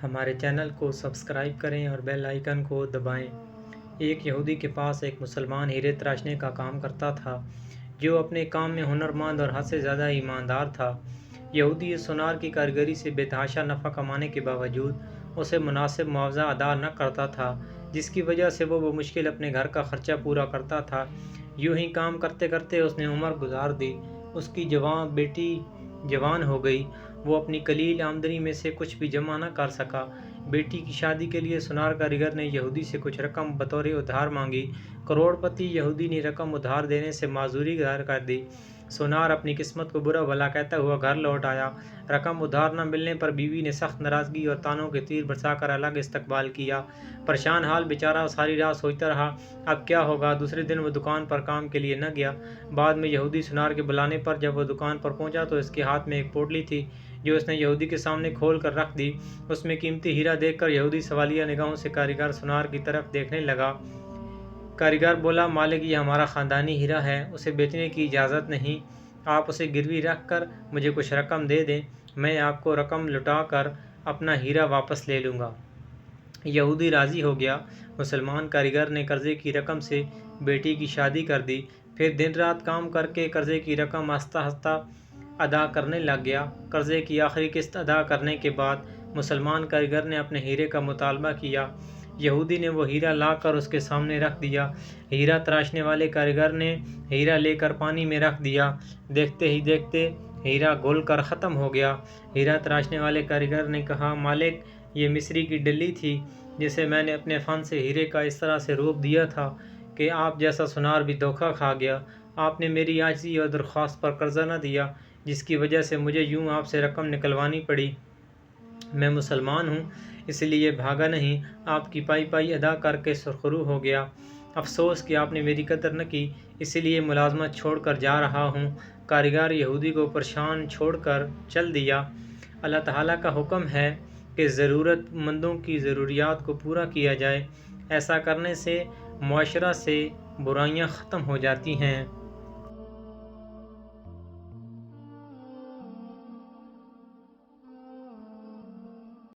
ہمارے چینل کو سبسکرائب کریں اور بیل آئیکن کو دبائیں۔ ایک یہودی کے پاس ایک مسلمان ہیرے تراشنے کا کام کرتا تھا، جو اپنے کام میں ہنرمند اور حد سے زیادہ ایماندار تھا۔ یہودی اس سونار کی کاریگری سے بے تحاشا نفع کمانے کے باوجود اسے مناسب معاوضہ ادا نہ کرتا تھا، جس کی وجہ سے وہ بمشکل اپنے گھر کا خرچہ پورا کرتا تھا۔ یوں ہی کام کرتے کرتے اس نے عمر گزار دی۔ اس کی بیٹی جوان ہو گئی۔ وہ اپنی قلیل آمدنی میں سے کچھ بھی جمع نہ کر سکا۔ بیٹی کی شادی کے لیے سونار کاریگر نے یہودی سے کچھ رقم بطور ادھار مانگی۔ کروڑ پتی یہودی نے رقم ادھار دینے سے معذوری ظاہر کر دی۔ سونار اپنی قسمت کو برا بھلا کہتا ہوا گھر لوٹ آیا۔ رقم ادھار نہ ملنے پر بیوی نے سخت ناراضگی اور طعنوں کے تیر برسا کر الگ استقبال کیا۔ پریشان حال بیچارہ ساری رات سوچتا رہا، اب کیا ہوگا۔ دوسرے دن وہ دکان پر کام کے لیے نہ گیا۔ بعد میں یہودی سونار کے بلانے پر جب وہ دکان پر پہنچا تو اس کے ہاتھ میں ایک پوٹلی تھی، جو اس نے یہودی کے سامنے کھول کر رکھ دی۔ اس میں قیمتی ہیرا دیکھ کر یہودی سوالیہ نگاہوں سے کاریگر سونار کی طرف دیکھنے لگا۔ کاریگر بولا، مالک، یہ ہمارا خاندانی ہیرا ہے، اسے بیچنے کی اجازت نہیں۔ آپ اسے گروی رکھ کر مجھے کچھ رقم دے دیں، میں آپ کو رقم لوٹا کر اپنا ہیرا واپس لے لوں گا۔ یہودی راضی ہو گیا۔ مسلمان کاریگر نے قرضے کی رقم سے بیٹی کی شادی کر دی، پھر دن رات کام کر کے قرضے کی رقم آہستہ آہستہ ادا کرنے لگ گیا۔ قرضے کی آخری قسط ادا کرنے کے بعد مسلمان کاریگر نے اپنے ہیرے کا مطالبہ کیا۔ یہودی نے وہ ہیرا لا کر اس کے سامنے رکھ دیا۔ ہیرا تراشنے والے کاریگر نے ہیرا لے کر پانی میں رکھ دیا۔ دیکھتے ہی دیکھتے ہیرا گھل کر ختم ہو گیا۔ ہیرا تراشنے والے کاریگر نے کہا، مالک، یہ مصری کی ڈلی تھی، جسے میں نے اپنے فن سے ہیرے کا اس طرح سے روپ دیا تھا کہ آپ جیسا سونار بھی دھوکہ کھا گیا۔ آپ نے میری عاجزی اور درخواست پر قرضہ نہ دیا، جس کی وجہ سے مجھے یوں آپ سے رقم نکلوانی پڑی۔ میں مسلمان ہوں، اس لیے بھاگا نہیں، آپ کی پائی پائی ادا کر کے سرخرو ہو گیا۔ افسوس کہ آپ نے میری قدر نہ کی، اسی لیے ملازمت چھوڑ کر جا رہا ہوں۔ کاریگر یہودی کو پریشان چھوڑ کر چل دیا۔ اللہ تعالیٰ کا حکم ہے کہ ضرورت مندوں کی ضروریات کو پورا کیا جائے۔ ایسا کرنے سے معاشرہ سے برائیاں ختم ہو جاتی ہیں۔